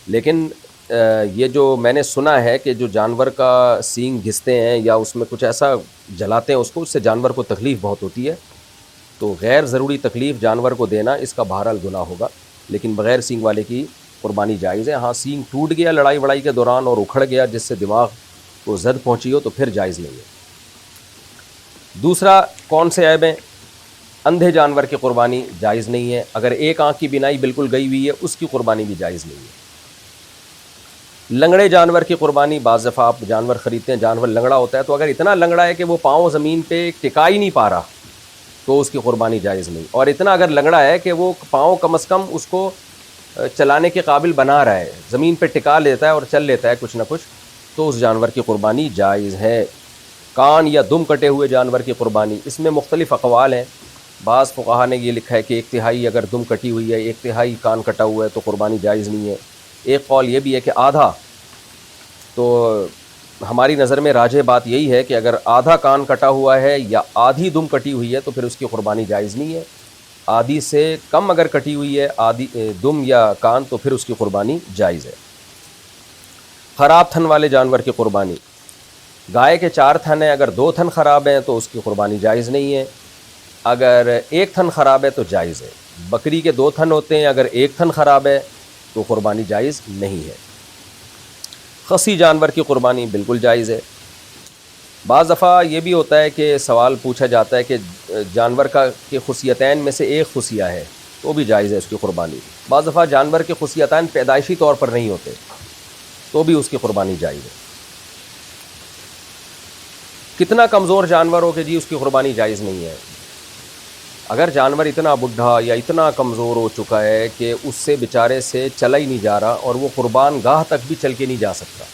لیکن یہ جو میں نے سنا ہے کہ جو جانور کا سینگ گھستے ہیں یا اس میں کچھ ایسا جلاتے ہیں اس سے جانور کو تکلیف بہت ہوتی ہے، تو غیر ضروری تکلیف جانور کو دینا اس کا بہرحال گناہ ہوگا، لیکن بغیر سینگ والے کی قربانی جائز ہے۔ ہاں سینگ ٹوٹ گیا لڑائی وڑائی کے دوران اور اکھڑ گیا جس سے دماغ کو زد پہنچی ہو تو پھر جائز نہیں ہے۔ دوسرا کون سے عیب ہیں؟ اندھے جانور کی قربانی جائز نہیں ہے، اگر ایک آنکھ کی بینائی بالکل گئی ہوئی ہے اس کی قربانی بھی جائز نہیں ہے۔ لنگڑے جانور کی قربانی، بعض دفعہ آپ جانور خریدتے ہیں جانور لنگڑا ہوتا ہے، تو اگر اتنا لنگڑا ہے کہ وہ پاؤں زمین پہ ٹکا ہی نہیں پا رہا تو اس کی قربانی جائز نہیں، اور اتنا اگر لنگڑا ہے کہ وہ پاؤں کم از کم اس کو چلانے کے قابل بنا رہا ہے، زمین پہ ٹکا لیتا ہے اور چل لیتا ہے کچھ نہ کچھ، تو اس جانور کی قربانی جائز ہے۔ کان یا دم کٹے ہوئے جانور کی قربانی، اس میں مختلف اقوال ہیں۔ بعض فقہا نے یہ لکھا ہے کہ 1/3 اگر دم کٹی ہوئی ہے، 1/3 کان کٹا ہوا ہے تو قربانی جائز نہیں ہے۔ ایک قول یہ بھی ہے کہ آدھا، تو ہماری نظر میں راجح بات یہی ہے کہ اگر آدھا کان کٹا ہوا ہے یا آدھی دم کٹی ہوئی ہے تو پھر اس کی قربانی جائز نہیں ہے۔ آدھی سے کم اگر کٹی ہوئی ہے آدھی دم یا کان تو پھر اس کی قربانی جائز ہے۔ خراب تھن والے جانور کی قربانی، گائے کے 4 تھن ہیں، اگر 2 تھن خراب ہیں تو اس کی قربانی جائز نہیں ہے، اگر 1 تھن خراب ہے تو جائز ہے۔ بکری کے 2 تھن ہوتے ہیں، اگر 1 تھن خراب ہے تو قربانی جائز نہیں ہے۔ خصی جانور کی قربانی بالکل جائز ہے۔ بعض دفعہ یہ بھی ہوتا ہے کہ سوال پوچھا جاتا ہے کہ جانور کے خصیتین میں سے ایک خصیہ ہے تو بھی جائز ہے اس کی قربانی۔ بعض دفعہ جانور کے خصیتین پیدائشی طور پر نہیں ہوتے تو بھی اس کی قربانی جائز ہے۔ کتنا کمزور جانور ہو کہ جی اس کی قربانی جائز نہیں ہے؟ اگر جانور اتنا بڈھا یا اتنا کمزور ہو چکا ہے کہ اس سے بیچارے سے چلا ہی نہیں جا رہا اور وہ قربان گاہ تک بھی چل کے نہیں جا سکتا،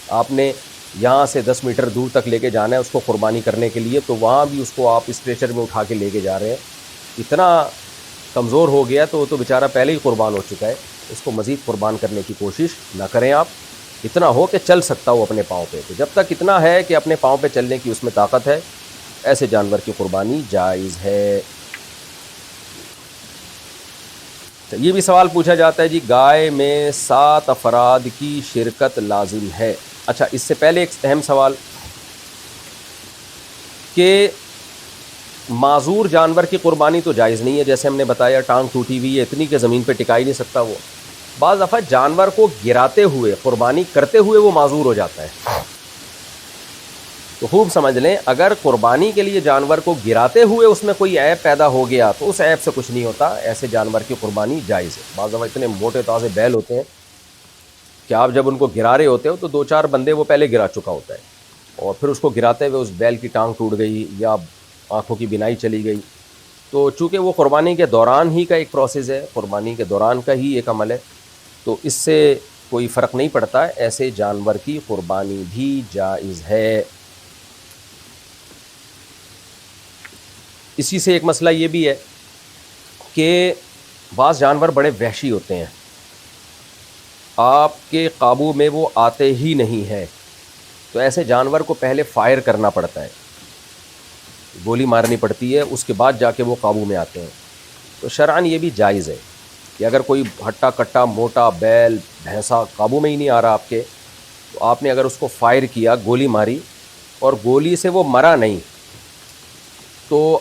آپ نے یہاں سے 10 میٹر دور تک لے کے جانا ہے اس کو قربانی کرنے کے لیے، تو وہاں بھی اس کو آپ اسٹریچر میں اٹھا کے لے کے جا رہے ہیں، اتنا کمزور ہو گیا تو وہ تو بیچارہ پہلے ہی قربان ہو چکا ہے، اس کو مزید قربان کرنے کی کوشش نہ کریں آپ۔ اتنا ہو کہ چل سکتا ہو اپنے پاؤں پہ، تو جب تک اتنا ہے کہ اپنے پاؤں پہ چلنے کی اس میں طاقت ہے، ایسے جانور کی قربانی جائز ہے۔ یہ بھی سوال پوچھا جاتا ہے جی گائے میں 7 افراد کی شرکت لازم ہے؟ اچھا، اس سے پہلے ایک اہم سوال کہ معذور جانور کی قربانی تو جائز نہیں ہے، جیسے ہم نے بتایا ٹانگ ٹوٹی ہوئی ہے اتنی کہ زمین پہ ٹکا ہی نہیں سکتا وہ۔ بعض دفعہ جانور کو گراتے ہوئے قربانی کرتے ہوئے وہ معذور ہو جاتا ہے، تو خوب سمجھ لیں اگر قربانی کے لیے جانور کو گراتے ہوئے اس میں کوئی عیب پیدا ہو گیا تو اس عیب سے کچھ نہیں ہوتا، ایسے جانور کی قربانی جائز ہے۔ بعض دفعہ اتنے موٹے تازے بیل ہوتے ہیں کہ آپ جب ان کو گرا رہے ہوتے ہو تو 2-4 بندے وہ پہلے گرا چکا ہوتا ہے، اور پھر اس کو گراتے ہوئے اس بیل کی ٹانگ ٹوٹ گئی یا آنکھوں کی بینائی چلی گئی، تو چونکہ وہ قربانی کے دوران ہی کا ایک پروسیس ہے، قربانی کے دوران کا ہی ایک عمل ہے، تو اس سے کوئی فرق نہیں پڑتا، ایسے جانور کی قربانی بھی جائز ہے۔ اسی سے ایک مسئلہ یہ بھی ہے کہ بعض جانور بڑے وحشی ہوتے ہیں، آپ کے قابو میں وہ آتے ہی نہیں ہیں، تو ایسے جانور کو پہلے فائر کرنا پڑتا ہے، گولی مارنی پڑتی ہے، اس کے بعد جا کے وہ قابو میں آتے ہیں۔ تو شرعاً یہ بھی جائز ہے کہ اگر کوئی ہٹا کٹا موٹا بیل بھینسا قابو میں ہی نہیں آ رہا آپ کے، تو آپ نے اگر اس کو فائر کیا، گولی ماری اور گولی سے وہ مرا نہیں، تو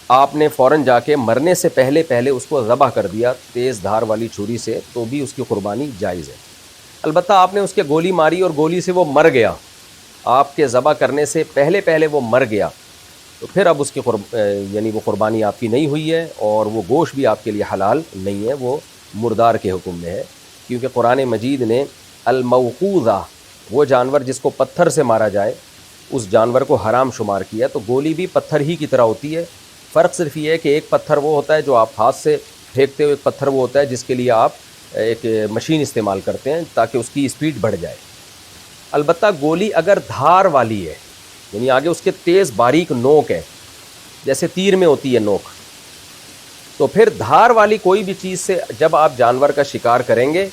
آپ نے فوراً جا کے مرنے سے پہلے اس کو ذبح کر دیا تیز دھار والی چھری سے، تو بھی اس کی قربانی جائز ہے۔ البتہ آپ نے اس کے گولی ماری اور گولی سے وہ مر گیا، آپ کے ذبح کرنے سے پہلے وہ مر گیا، تو پھر اب اس کی یعنی وہ قربانی آپ کی نہیں ہوئی ہے، اور وہ گوشت بھی آپ کے لیے حلال نہیں ہے، وہ مردار کے حکم میں ہے، کیونکہ قرآن مجید نے الموقوذہ، وہ جانور جس کو پتھر سے مارا جائے، اس جانور کو حرام شمار کیا، تو گولی بھی پتھر ہی کی طرح ہوتی ہے، فرق صرف یہ ہے کہ ایک پتھر وہ ہوتا ہے جو آپ ہاتھ سے پھینکتے ہو، ایک پتھر وہ ہوتا ہے جس کے لیے آپ ایک مشین استعمال کرتے ہیں تاکہ اس کی اسپیڈ بڑھ جائے۔ البتہ گولی اگر دھار والی ہے، یعنی آگے اس کے تیز باریک نوک ہے، جیسے تیر میں ہوتی ہے نوک، تو پھر دھار والی کوئی بھی چیز سے جب آپ جانور کا شکار کریں گے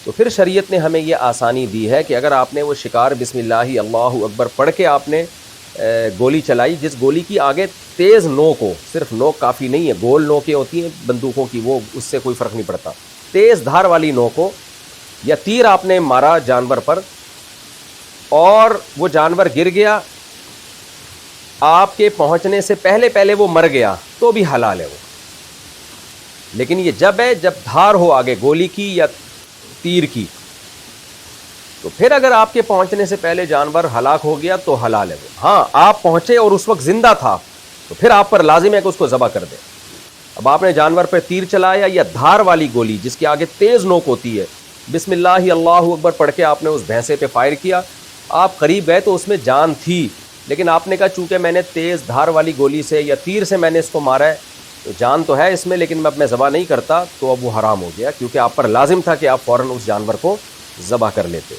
تو پھر شریعت نے ہمیں یہ آسانی دی ہے کہ اگر آپ نے وہ شکار بسم اللہ اللہ اکبر پڑھ کے آپ نے گولی چلائی، جس گولی کی آگے تیز نوک ہو، صرف نوک کافی نہیں ہے، گول نوکیں ہوتی ہیں بندوقوں کی، وہ اس سے کوئی فرق نہیں پڑتا، تیز دھار والی نوک ہو، یا تیر آپ نے مارا جانور پر اور وہ جانور گر گیا، آپ کے پہنچنے سے پہلے وہ مر گیا، تو بھی حلال ہے وہ. لیکن یہ جب ہے جب دھار ہو آگے گولی کی یا تیر کی، تو پھر اگر آپ کے پہنچنے سے پہلے جانور ہلاک ہو گیا تو حلال ہے وہ. ہاں آپ پہنچے اور اس وقت زندہ تھا تو پھر آپ پر لازم ہے کہ اس کو ذبح کر دیں. اب آپ نے جانور پہ تیر چلایا یا دھار والی گولی جس کے آگے تیز نوک ہوتی ہے، بسم اللہ اللہ اکبر پڑھ کے آپ نے اس بھینسے پہ فائر کیا، آپ قریب گئے تو اس میں جان تھی، لیکن آپ نے کہا چونکہ میں نے تیز دھار والی گولی سے یا تیر سے میں نے اس کو مارا ہے تو جان تو ہے اس میں، لیکن اب میں ذبح نہیں کرتا، تو اب وہ حرام ہو گیا، کیونکہ آپ پر لازم تھا کہ آپ فوراً اس جانور کو ذبح کر لیتے.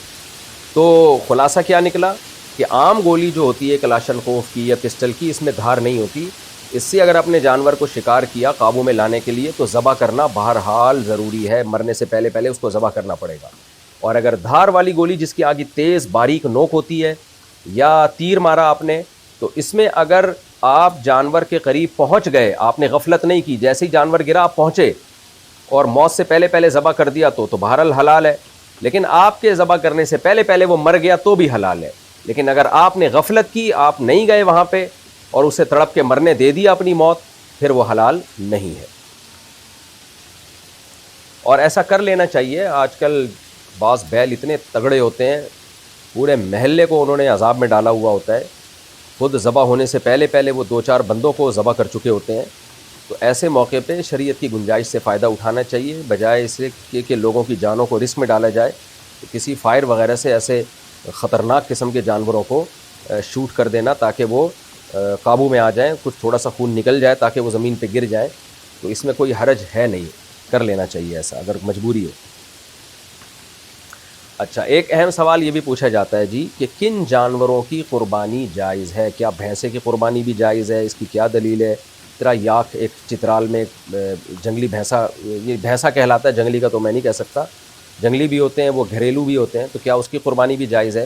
تو خلاصہ کیا نکلا کہ عام گولی جو ہوتی ہے کلاشنکوف کی یا پسٹل کی، اس میں دھار نہیں ہوتی. اس سے اگر اپنے جانور کو شکار کیا قابو میں لانے کے لیے تو ذبح کرنا بہرحال ضروری ہے، مرنے سے پہلے اس کو ذبح کرنا پڑے گا. اور اگر دھار والی گولی جس کی آگے تیز باریک نوک ہوتی ہے یا تیر مارا آپ نے، تو اس میں اگر آپ جانور کے قریب پہنچ گئے، آپ نے غفلت نہیں کی، جیسے ہی جانور گرا آپ پہنچے اور موت سے پہلے ذبح کر دیا تو بہرحال حلال ہے. لیکن آپ کے ذبح کرنے سے پہلے وہ مر گیا تو بھی حلال ہے. لیکن اگر آپ نے غفلت کی، آپ نہیں گئے وہاں پہ اور اسے تڑپ کے مرنے دے دیا اپنی موت، پھر وہ حلال نہیں ہے. اور ایسا کر لینا چاہیے. آج کل بعض بیل اتنے تگڑے ہوتے ہیں، پورے محلے کو انہوں نے عذاب میں ڈالا ہوا ہوتا ہے، خود ذبح ہونے سے پہلے وہ 2-4 بندوں کو ذبح کر چکے ہوتے ہیں. تو ایسے موقع پہ شریعت کی گنجائش سے فائدہ اٹھانا چاہیے، بجائے اس سے کہ لوگوں کی جانوں کو رسک میں ڈالا جائے. تو کسی فائر وغیرہ سے ایسے خطرناک قسم کے جانوروں کو شوٹ کر دینا تاکہ وہ قابو میں آ جائیں، کچھ تھوڑا سا خون نکل جائے تاکہ وہ زمین پہ گر جائیں، تو اس میں کوئی حرج ہے نہیں، کر لینا چاہیے ایسا اگر مجبوری ہو. اچھا، ایک اہم سوال یہ بھی پوچھا جاتا ہے جی کہ کن جانوروں کی قربانی جائز ہے؟ کیا بھینسے کی قربانی بھی جائز ہے؟ اس کی کیا دلیل ہے؟ طرح یاک ایک چترال میں جنگلی بھینسا، یہ بھینسا کہلاتا ہے، جنگلی کا تو میں نہیں کہہ سکتا، جنگلی بھی ہوتے ہیں وہ، گھریلو بھی ہوتے ہیں، تو کیا اس کی قربانی بھی جائز ہے؟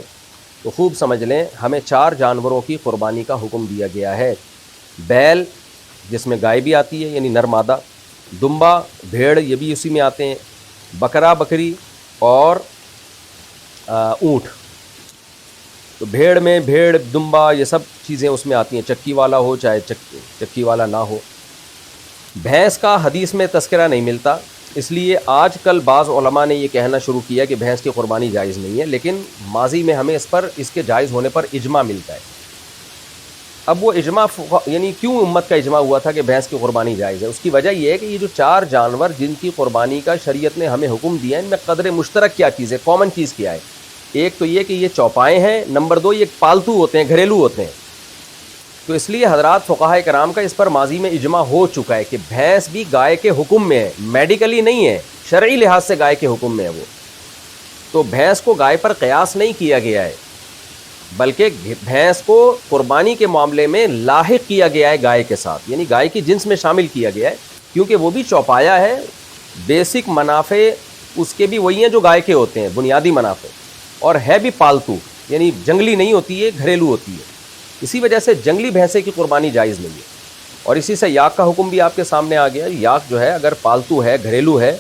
تو خوب سمجھ لیں، ہمیں 4 جانوروں کی قربانی کا حکم دیا گیا ہے. بیل جس میں گائے بھی آتی ہے یعنی نر مادہ، دمبا بھیڑ یہ بھی اسی میں آتے ہیں، بکرا بکری اور اونٹ. تو بھیڑ میں بھیڑ دمبا یہ سب چیزیں اس میں آتی ہیں، چکی والا ہو چاہے چکی والا نہ ہو. بھینس کا حدیث میں تذکرہ نہیں ملتا، اس لیے آج کل بعض علماء نے یہ کہنا شروع کیا کہ بھینس کی قربانی جائز نہیں ہے، لیکن ماضی میں ہمیں اس کے جائز ہونے پر اجماع ملتا ہے. اب وہ اجماع یعنی کیوں امت کا اجماع ہوا تھا کہ بھینس کی قربانی جائز ہے؟ اس کی وجہ یہ ہے کہ یہ جو 4 جانور جن کی قربانی کا شریعت نے ہمیں حکم دیا ہے، ان میں قدر مشترک کیا چیز ہے، کامن چیز کیا ہے؟ ایک تو یہ کہ یہ چوپائے ہیں، نمبر 2 یہ پالتو ہوتے ہیں، گھریلو ہوتے ہیں. تو اس لیے حضرات فقہائے کرام کا اس پر ماضی میں اجماع ہو چکا ہے کہ بھینس بھی گائے کے حکم میں ہے، میڈیکلی نہیں ہے، شرعی لحاظ سے گائے کے حکم میں ہے وہ. تو بھینس کو گائے پر قیاس نہیں کیا گیا ہے، بلکہ بھینس کو قربانی کے معاملے میں لاحق کیا گیا ہے گائے کے ساتھ، یعنی گائے کی جنس میں شامل کیا گیا ہے، کیونکہ وہ بھی چوپایا ہے. بیسک منافع اس کے بھی وہی ہیں جو گائے کے ہوتے ہیں، بنیادی منافع، اور ہے بھی پالتو، یعنی جنگلی نہیں ہوتی ہے، گھریلو ہوتی ہے. اسی وجہ سے جنگلی بھینسے کی قربانی جائز نہیں ہے. اور اسی سے یاک کا حکم بھی آپ کے سامنے آ گیا. یاک جو ہے اگر پالتو ہے، گھریلو ہے،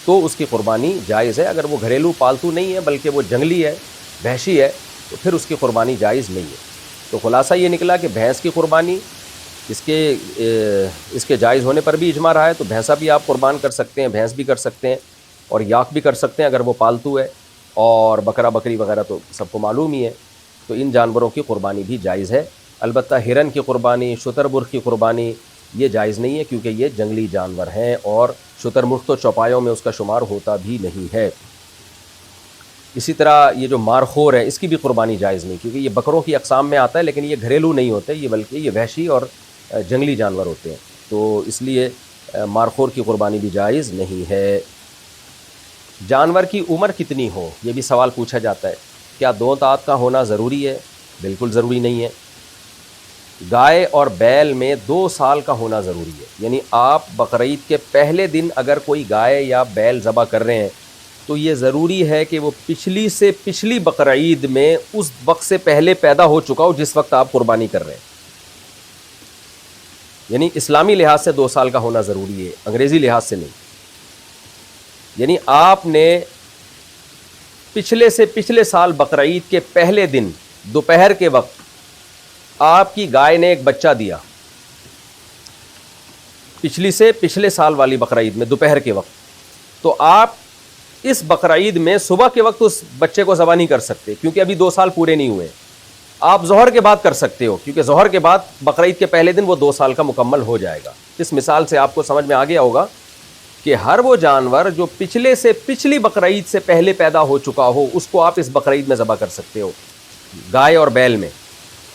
تو اس کی قربانی جائز ہے. اگر وہ گھریلو پالتو نہیں ہے بلکہ وہ جنگلی ہے، وحشی ہے، تو پھر اس کی قربانی جائز نہیں ہے. تو خلاصہ یہ نکلا کہ بھینس کی قربانی اس کے جائز ہونے پر بھی اجماع رہا ہے. تو بھینسا بھی آپ قربان کر سکتے ہیں، بھینس بھی کر سکتے ہیں، اور یاک بھی کر سکتے ہیں اگر وہ پالتو ہے، اور بکرا بکری وغیرہ تو سب کو معلوم ہی ہے. تو ان جانوروں کی قربانی بھی جائز ہے. البتہ ہرن کی قربانی، شتر مرغ کی قربانی یہ جائز نہیں ہے، کیونکہ یہ جنگلی جانور ہیں، اور شتر مرغ تو چوپایوں میں اس کا شمار ہوتا بھی نہیں ہے. اسی طرح یہ جو مارخور ہے اس کی بھی قربانی جائز نہیں، کیونکہ یہ بکروں کی اقسام میں آتا ہے، لیکن یہ گھریلو نہیں ہوتے، یہ بلکہ یہ وحشی اور جنگلی جانور ہوتے ہیں. تو اس لیے مارخور کی قربانی بھی جائز نہیں ہے. جانور کی عمر کتنی ہو، یہ بھی سوال پوچھا جاتا ہے. کیا 2 دانت کا ہونا ضروری ہے؟ بالکل ضروری نہیں ہے. گائے اور بیل میں 2 سال کا ہونا ضروری ہے. یعنی آپ بقرعید کے پہلے دن اگر کوئی گائے یا بیل ذبح کر رہے ہیں تو یہ ضروری ہے کہ وہ پچھلی سے پچھلی بقرعید میں اس وقت سے پہلے پیدا ہو چکا ہو جس وقت آپ قربانی کر رہے ہیں. یعنی اسلامی لحاظ سے 2 سال کا ہونا ضروری ہے، انگریزی لحاظ سے نہیں. یعنی آپ نے پچھلے سے پچھلے سال بقرعید کے پہلے دن دوپہر کے وقت آپ کی گائے نے ایک بچہ دیا، پچھلی سے پچھلے سال والی بقرعید میں دوپہر کے وقت، تو آپ اس بقرعید میں صبح کے وقت اس بچے کو ذبح نہیں کر سکتے کیونکہ ابھی 2 سال پورے نہیں ہوئے۔ آپ ظہر کے بعد کر سکتے ہو کیونکہ ظہر کے بعد بقرعید کے پہلے دن وہ 2 سال کا مکمل ہو جائے گا۔ اس مثال سے آپ کو سمجھ میں آ گیا ہوگا کہ ہر وہ جانور جو پچھلے سے پچھلی بقرعید سے پہلے پیدا ہو چکا ہو اس کو آپ اس بقرعید میں ذبح کر سکتے ہو، گائے اور بیل میں،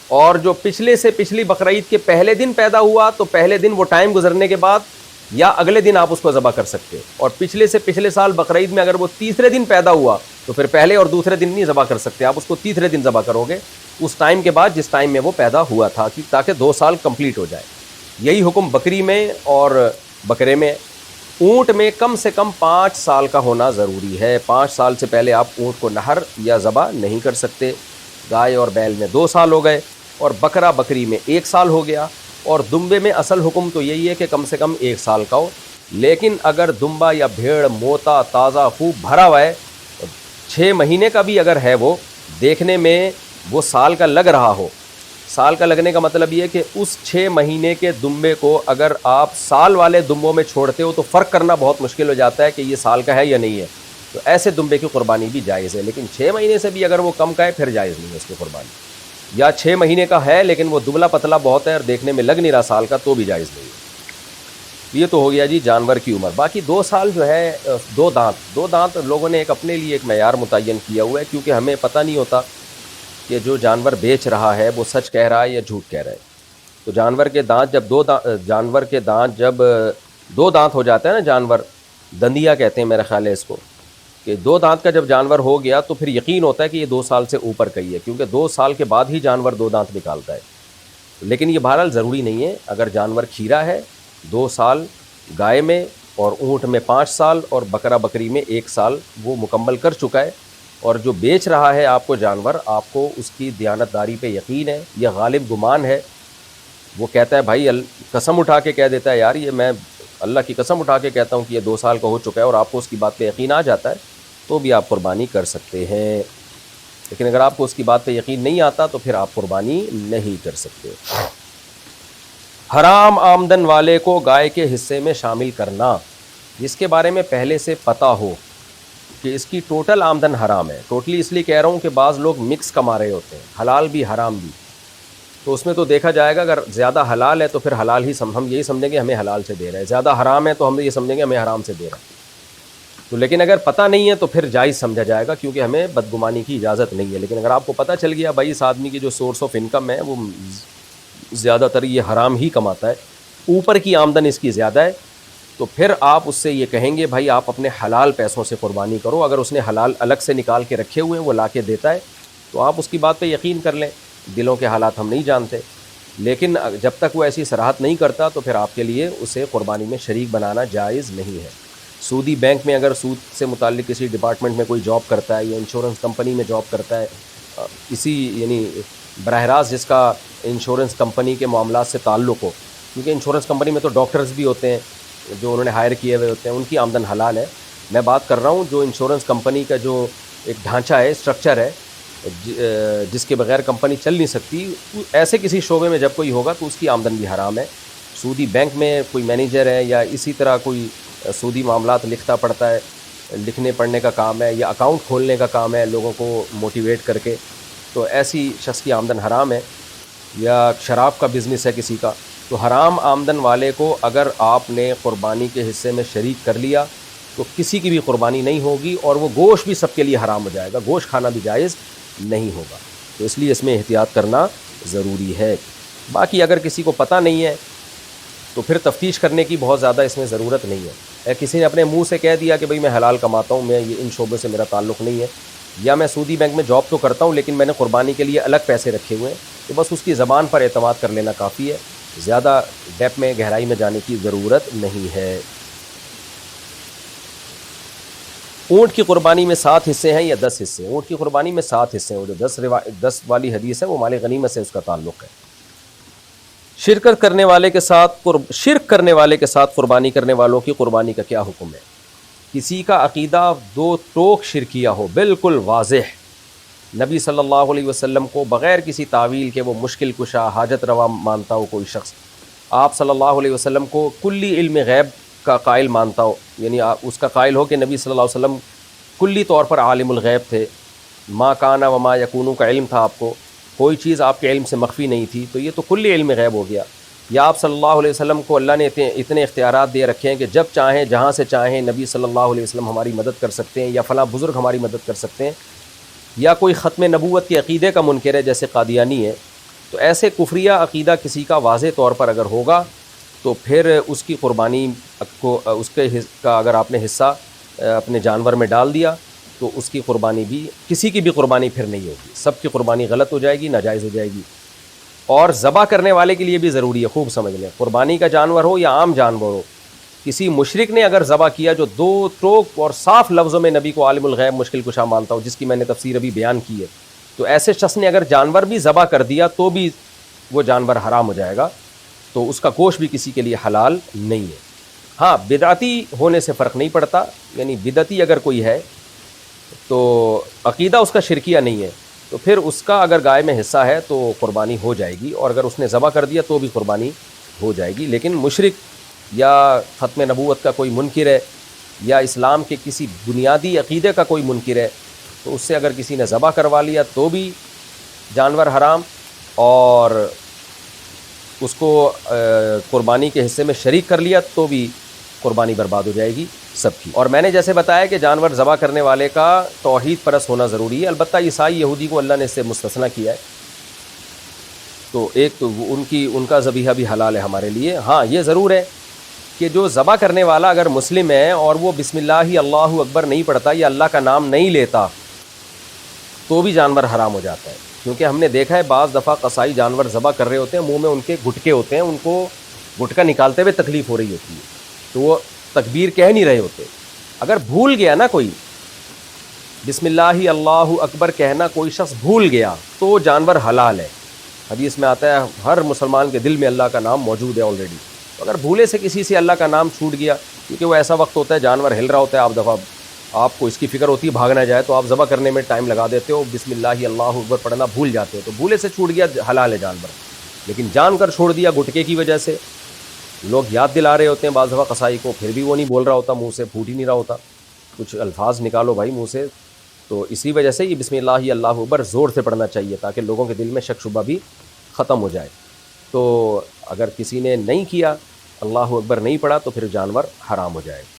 اور جو پچھلے سے پچھلی بقرعید کے پہلے دن پیدا ہوا تو پہلے دن وہ ٹائم گزرنے کے بعد یا اگلے دن آپ اس کو ذبح کر سکتے ہو، اور پچھلے سے پچھلے سال بقرعید میں اگر وہ تیسرے دن پیدا ہوا تو پھر پہلے اور دوسرے دن نہیں ذبح کر سکتے، آپ اس کو تیسرے دن ذبح کرو گے اس ٹائم کے بعد جس ٹائم میں وہ پیدا ہوا تھا، تاکہ 2 سال کمپلیٹ ہو جائے۔ یہی حکم بکری میں اور بکرے میں۔ اونٹ میں کم سے کم 5 سال کا ہونا ضروری ہے، 5 سال سے پہلے آپ اونٹ کو نہر یا ذبح نہیں کر سکتے۔ گائے اور بیل میں 2 سال ہو گئے، اور بکرا بکری میں 1 سال ہو گیا، اور دمبے میں اصل حکم تو یہی ہے کہ کم سے کم 1 سال کا ہو، لیکن اگر دمبا یا بھیڑ موتا تازہ خوب بھرا ہوا ہے، 6 مہینے کا بھی اگر ہے، وہ دیکھنے میں وہ سال کا لگ رہا ہو، سال کا لگنے کا مطلب یہ ہے کہ اس 6 مہینے کے دمبے کو اگر آپ سال والے دمبوں میں چھوڑتے ہو تو فرق کرنا بہت مشکل ہو جاتا ہے کہ یہ سال کا ہے یا نہیں ہے، تو ایسے دمبے کی قربانی بھی جائز ہے، لیکن 6 مہینے سے بھی اگر وہ کم کا ہے پھر جائز نہیں ہے اس کی قربانی، یا 6 مہینے کا ہے لیکن وہ دبلا پتلا بہت ہے اور دیکھنے میں لگ نہیں رہا سال کا تو بھی جائز نہیں ہے۔ یہ تو ہو گیا جی جانور کی عمر۔ باقی 2 سال جو ہے 2 دانت لوگوں نے ایک اپنے لیے ایک معیار متعین کیا ہوا ہے، کیونکہ ہمیں پتہ نہیں ہوتا کہ جو جانور بیچ رہا ہے وہ سچ کہہ رہا ہے یا جھوٹ کہہ رہا ہے، تو جانور کے دانت جب 2 دانت ہو جاتا ہے نا، جانور دندیا کہتے ہیں میرے خیال ہے اس کو، کہ 2 دانت کا جب جانور ہو گیا تو پھر یقین ہوتا ہے کہ یہ 2 سال سے اوپر کا ہی ہے، کیونکہ 2 سال کے بعد ہی جانور 2 دانت نکالتا ہے۔ لیکن یہ بہرحال ضروری نہیں ہے، اگر جانور کھیرا ہے 2 سال گائے میں، اور اونٹ میں 5 سال، اور بکرا بکری میں 1 سال وہ مکمل کر چکا ہے، اور جو بیچ رہا ہے آپ کو جانور، آپ کو اس کی دیانت داری پہ یقین ہے یا غالب گمان ہے، وہ کہتا ہے بھائی قسم اٹھا کے کہہ دیتا ہے یار یہ میں اللہ کی قسم اٹھا کے کہتا ہوں کہ یہ 2 سال کا ہو چکا ہے، اور آپ کو اس کی بات پہ یقین آ جاتا ہے تو بھی آپ قربانی کر سکتے ہیں، لیکن اگر آپ کو اس کی بات پہ یقین نہیں آتا تو پھر آپ قربانی نہیں کر سکتے۔ حرام آمدن والے کو گائے کے حصے میں شامل کرنا، جس کے بارے میں پہلے سے پتہ ہو کہ اس کی ٹوٹل آمدن حرام ہے، ٹوٹلی اس لیے کہہ رہا ہوں کہ بعض لوگ مکس کما رہے ہوتے ہیں، حلال بھی حرام بھی، تو اس میں تو دیکھا جائے گا اگر زیادہ حلال ہے تو پھر حلال ہی ہم یہی سمجھیں گے ہمیں حلال سے دے رہا ہے، زیادہ حرام ہے تو ہم یہ سمجھیں گے ہمیں حرام سے دے رہا ہے، تو لیکن اگر پتہ نہیں ہے تو پھر جائز سمجھا جائے گا، کیونکہ ہمیں بدگمانی کی اجازت نہیں ہے۔ لیکن اگر آپ کو پتہ چل گیا بھائی اس آدمی کی جو سورس آف انکم ہے وہ زیادہ تر یہ حرام ہی کماتا ہے، اوپر کی آمدن اس کی زیادہ ہے، تو پھر آپ اس سے یہ کہیں گے بھائی آپ اپنے حلال پیسوں سے قربانی کرو، اگر اس نے حلال الگ سے نکال کے رکھے ہوئے ہیں وہ لا کے دیتا ہے تو آپ اس کی بات پہ یقین کر لیں، دلوں کے حالات ہم نہیں جانتے، لیکن جب تک وہ ایسی صراحت نہیں کرتا تو پھر آپ کے لیے اسے قربانی میں شریک بنانا جائز نہیں ہے۔ سودی بینک میں اگر سود سے متعلق کسی ڈپارٹمنٹ میں کوئی جاب کرتا ہے یا انشورنس کمپنی میں جاب کرتا ہے، اسی یعنی براہ راست جس کا انشورنس کمپنی کے معاملات سے تعلق ہو، کیونکہ انشورنس کمپنی میں تو ڈاکٹرز بھی ہوتے ہیں جو انہوں نے ہائر کیے ہوئے ہوتے ہیں، ان کی آمدن حلال ہے۔ میں بات کر رہا ہوں جو انشورنس کمپنی کا جو ایک ڈھانچہ ہے، اسٹرکچر ہے، جس کے بغیر کمپنی چل نہیں سکتی، ایسے کسی شعبے میں جب کوئی ہوگا تو اس کی آمدن بھی حرام ہے۔ سودی بینک میں کوئی مینیجر ہے یا اسی طرح کوئی سودی معاملات لکھتا پڑھتا ہے، لکھنے پڑھنے کا کام ہے یا اکاؤنٹ کھولنے کا کام ہے لوگوں کو موٹیویٹ کر کے، تو ایسی شخص کی آمدن حرام ہے۔ یا شراب کا بزنس ہے کسی کا، تو حرام آمدن والے کو اگر آپ نے قربانی کے حصے میں شریک کر لیا تو کسی کی بھی قربانی نہیں ہوگی، اور وہ گوشت بھی سب کے لیے حرام ہو جائے گا، گوشت کھانا بھی جائز نہیں ہوگا، تو اس لیے اس میں احتیاط کرنا ضروری ہے۔ باقی اگر کسی کو پتہ نہیں ہے تو پھر تفتیش کرنے کی بہت زیادہ اس میں ضرورت نہیں ہے۔ کسی نے اپنے منہ سے کہہ دیا کہ بھئی میں حلال کماتا ہوں، میں یہ ان شعبے سے میرا تعلق نہیں ہے، یا میں سودی بینک میں جاب تو کرتا ہوں لیکن میں نے قربانی کے لیے الگ پیسے رکھے ہوئے ہیں، تو بس اس کی زبان پر اعتماد کر لینا کافی ہے، زیادہ ڈیپ میں گہرائی میں جانے کی ضرورت نہیں ہے۔ اونٹ کی قربانی میں 7 حصے ہیں یا 10 حصے؟ اونٹ کی قربانی میں 7 حصے ہیں، وہ جو 10 والی حدیث ہے وہ مال غنیمت سے اس کا تعلق ہے۔ شرک کرنے والے کے ساتھ قربانی کرنے والوں کی قربانی کا کیا حکم ہے؟ کسی کا عقیدہ دو ٹوک شرکیہ ہو بالکل واضح، نبی صلی اللہ علیہ وسلم کو بغیر کسی تعویل کے وہ مشکل کشا حاجت روا مانتا ہو کوئی شخص، آپ صلی اللہ علیہ وسلم کو کلی علم غیب کا قائل مانتا ہو، یعنی اس کا قائل ہو کہ نبی صلی اللہ علیہ وسلم کلی طور پر عالم الغیب تھے، ما کانا و ما یکونو کا علم تھا، آپ کو کوئی چیز آپ کے علم سے مخفی نہیں تھی، تو یہ تو کلی علم غیب ہو گیا۔ یا آپ صلی اللہ علیہ وسلم کو اللہ نے اتنے اختیارات دے رکھے ہیں کہ جب چاہیں جہاں سے چاہیں نبی صلی اللہ علیہ وسلم ہماری مدد کر سکتے ہیں، یا فلاں بزرگ ہماری مدد کر سکتے ہیں، یا کوئی ختم نبوت کے عقیدے کا منکر ہے جیسے قادیانی ہے، تو ایسے کفریہ عقیدہ کسی کا واضح طور پر اگر ہوگا تو پھر اس کی قربانی کو کا اگر آپ نے حصہ اپنے جانور میں ڈال دیا تو اس کی قربانی بھی، کسی کی بھی قربانی پھر نہیں ہوگی، سب کی قربانی غلط ہو جائے گی، ناجائز ہو جائے گی۔ اور ذبح کرنے والے کے لیے بھی ضروری ہے، خوب سمجھ لیں، قربانی کا جانور ہو یا عام جانور ہو، کسی مشرک نے اگر ذبح کیا جو دو ٹوک اور صاف لفظوں میں نبی کو عالم الغیب مشکل کشا مانتا ہو، جس کی میں نے تفسیر ابھی بیان کی ہے، تو ایسے شخص نے اگر جانور بھی ذبح کر دیا تو بھی وہ جانور حرام ہو جائے گا، تو اس کا گوشت بھی کسی کے لیے حلال نہیں ہے۔ ہاں، بدعتی ہونے سے فرق نہیں پڑتا، یعنی بدعتی اگر کوئی ہے تو عقیدہ اس کا شرکیہ نہیں ہے، تو پھر اس کا اگر گائے میں حصہ ہے تو قربانی ہو جائے گی، اور اگر اس نے ذبح کر دیا تو بھی قربانی ہو جائے گی۔ لیکن مشرک یا ختم نبوت کا کوئی منکر ہے، یا اسلام کے کسی بنیادی عقیدے کا کوئی منکر ہے، تو اس سے اگر کسی نے ذبح کروا لیا تو بھی جانور حرام، اور اس کو قربانی کے حصے میں شریک کر لیا تو بھی قربانی برباد ہو جائے گی سب کی۔ اور میں نے جیسے بتایا کہ جانور ذبح کرنے والے کا توحید پرست ہونا ضروری ہے، البتہ عیسائی یہودی کو اللہ نے اس سے مستثنیٰ کیا ہے، تو ایک تو ان کا ذبیحہ بھی حلال ہے ہمارے لیے۔ ہاں، یہ ضرور ہے کہ جو ذبح کرنے والا اگر مسلم ہے اور وہ بسم اللہ اللہ اکبر نہیں پڑھتا یا اللہ کا نام نہیں لیتا تو بھی جانور حرام ہو جاتا ہے، کیونکہ ہم نے دیکھا ہے بعض دفعہ قصائی جانور ذبح کر رہے ہوتے ہیں، منہ میں ان کے گٹکے ہوتے ہیں، ان کو گٹکا نکالتے ہوئے تکلیف ہو رہی ہوتی ہے، تو وہ تکبیر کہہ نہیں رہے ہوتے۔ اگر بھول گیا نا کوئی بسم اللہ اللہ اکبر کہنا، کوئی شخص بھول گیا تو جانور حلال ہے، حدیث میں آتا ہے ہر مسلمان کے دل میں اللہ کا نام موجود ہے آلریڈی، تو اگر بھولے سے کسی سے اللہ کا نام چھوٹ گیا، کیونکہ وہ ایسا وقت ہوتا ہے جانور ہل رہا ہوتا ہے، آپ دفعہ آپ کو اس کی فکر ہوتی ہے بھاگ نہ جائے، تو آپ ذبح کرنے میں ٹائم لگا دیتے ہو، بسم اللہ اللہ اکبر پڑھنا بھول جاتے ہو، تو بھولے سے چھوٹ گیا حلال ہے جانور، لیکن جان کر چھوڑ دیا گٹکے کی وجہ سے، لوگ یاد دلا رہے ہوتے ہیں بعض دفعہ قصائی کو، پھر بھی وہ نہیں بول رہا ہوتا، منہ سے پھوٹ ہی نہیں رہا ہوتا، کچھ الفاظ نکالو بھائی منہ سے، تو اسی وجہ سے یہ بسم اللہ اللہ اکبر زور سے پڑھنا چاہیے تاکہ لوگوں کے دل میں شک شبہ بھی ختم ہو جائے۔ تو اگر کسی نے نہیں کیا، اللہ اکبر نہیں پڑھا، تو پھر جانور حرام ہو جائے گا۔